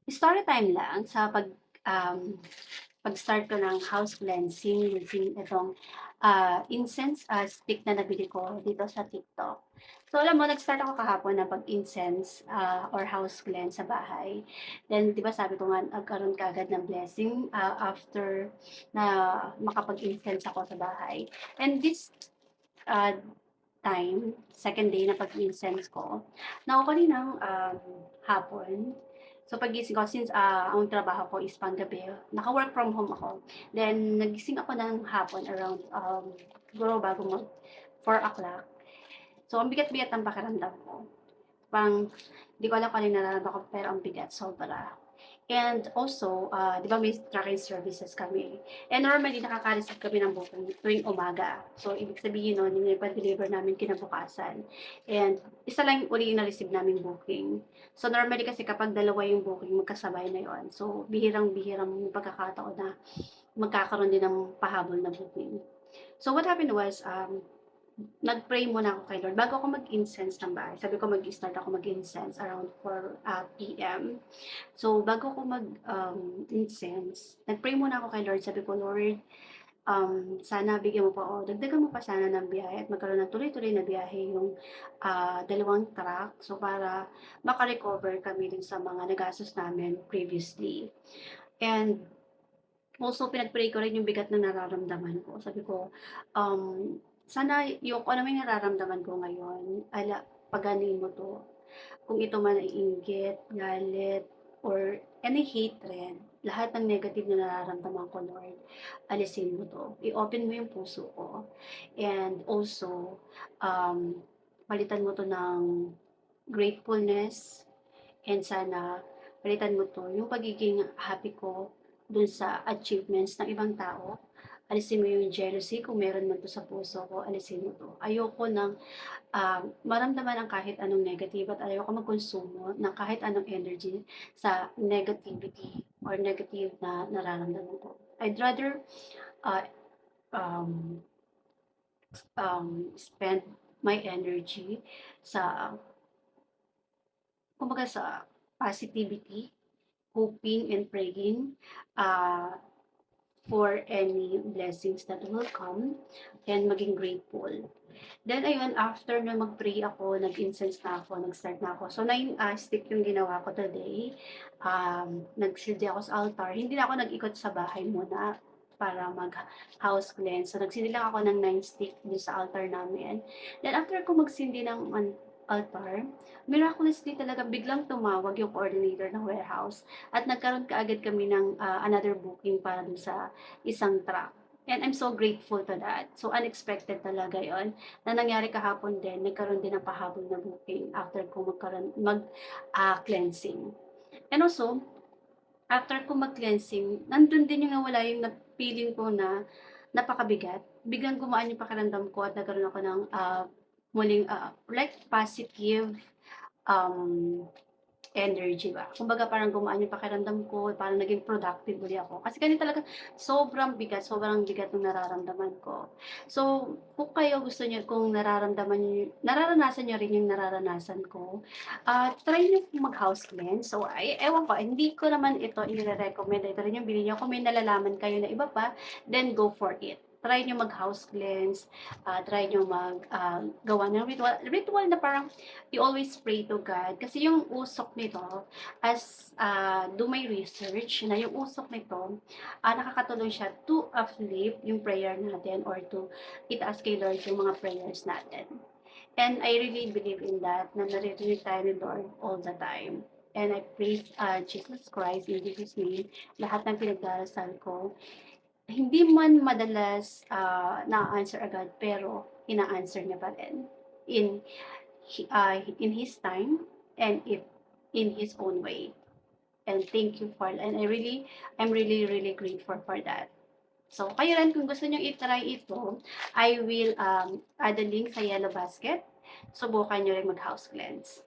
Story time lang sa pag-start ko ng house cleansing using itong, incense, stick na nabili ko dito sa TikTok. So, alam mo nag-start ako kahapon ng pag-incense, or house cleanse sa bahay. Then 'di ba sabi ko nga nagkaroon kaagad ng blessing, after na makapag-incense ako sa bahay. And this, ah, time, second day na pag-incense ko, na ako kaninang, hapon. So paggising ko since, ang trabaho ko is panggabi, naka-work from home ako. Then nagising ako ng hapon around, siguro bago mag 4 o'clock. So ang bigat-bigat ng pakiramdam ko. Parang di ko alam kung ano yung nararamdaman ko pero ang bigat sobra. And also, 'di ba may tracking services kami. And normally nakaka-receive kami ng booking tuwing umaga. So ibig sabihin nun yun yung ipa-deliver namin kinabukasan. And isa lang uli yung na-receive naming booking. So normally kasi kapag dalawa yung booking magkasabay na yon. So bihirang-bihirang yung pagkakataon na magkakaroon din ng pahabol na booking. So what happened was, nag-pray muna ako kay Lord bago ako mag-incense ng bahay. Sabi ko mag-start ako mag-incense around 4 PM. So, bago ako mag-incense, nag-pray muna ako kay Lord. Sabi ko, Lord, sana bigyan mo pa ako, dagdagan mo pa sana ng biyahe at magkaroon ng tuloy-tuloy na biyahe yung dalawang truck. So, para makarecover kami dun sa mga nagastos namin previously. And also, pinag-pray ko rin yung bigat na nararamdaman ko. Sabi ko, sana yung kung ano may nararamdaman ko ngayon, paganin mo to. Kung ito man ay inggit, galit, or any hatred, lahat ng negative na nararamdaman ko, Lord, alisin mo to. I-open mo yung puso ko. And also, palitan mo to ng gratefulness. And sana, palitan mo to yung pagiging happy ko dun sa achievements ng ibang tao. Alisin mo yung jealousy, kung meron man to sa puso ko, alisin mo to. Ayoko ng maramdaman ang kahit anong negative at ayoko magkonsumo ng kahit anong energy sa negativity or negative na nararamdaman ko. I'd rather uh, um, spend my energy sa, kumbaga sa positivity, hoping and praying uh, for any blessings that will come and maging grateful. Then ayun, after na mag-pray ako, nag-incense na ako, nag-start na ako. So 9 stick yung ginawa ko today. Nagsildi ako sa altar. Hindi na ako nag-ikot sa bahay muna para mag-house cleanse. So nagsindi lang ako ng 9 stick dun sa altar namin. Then after ko magsindi ng altar, miraculously talaga biglang tumawag yung coordinator ng warehouse at nagkaroon kaagad kami ng another booking para dun sa isang truck. And I'm so grateful to that. So unexpected talaga yon na nangyari kahapon din, nagkaroon din ng pahabol na booking after ko cleansing. And also, after ko mag-cleansing, nandun din yung nawala yung feeling ko na napakabigat. Biglang gumaan yung pakiramdam ko at nagkaroon ako ng muling like positive um, energy ba. Kumbaga parang gumaan yung pakiramdam ko, parang naging productive uli ako. Kasi kanina talaga sobrang bigat ng nararamdaman ko. So, kung kayo gusto niyo, kung nararanasan niyo rin yung nararanasan ko, try niyo mag-house cleanse. So, ewan ko, hindi ko naman ito i-recommend. Ito rin yung bilhin niyo. Kung may nalalaman kayo na iba pa, then go for it. Try niyo mag-house cleanse, try niyo gawa ng ritual na parang you always pray to God. Kasi yung usok nito, as do my research, na yung usok nito, nakakatulong siya to uplift yung prayer natin or to itaas kay Lord yung mga prayers natin. And I really believe in that, na naririnig tayo ni Lord all the time. And I praise Jesus Christ in Jesus' name. Lahat ng pinagdarasal ko, hindi man madalas na-answer agad, pero ina-answer niya pa rin. In in His time and in His own way. And thank you for, and I'm really grateful for that. So, kayo rin, kung gusto nyo i-try ito, I will add a link sa yellow basket. Subukan nyo rin mag-house cleanse.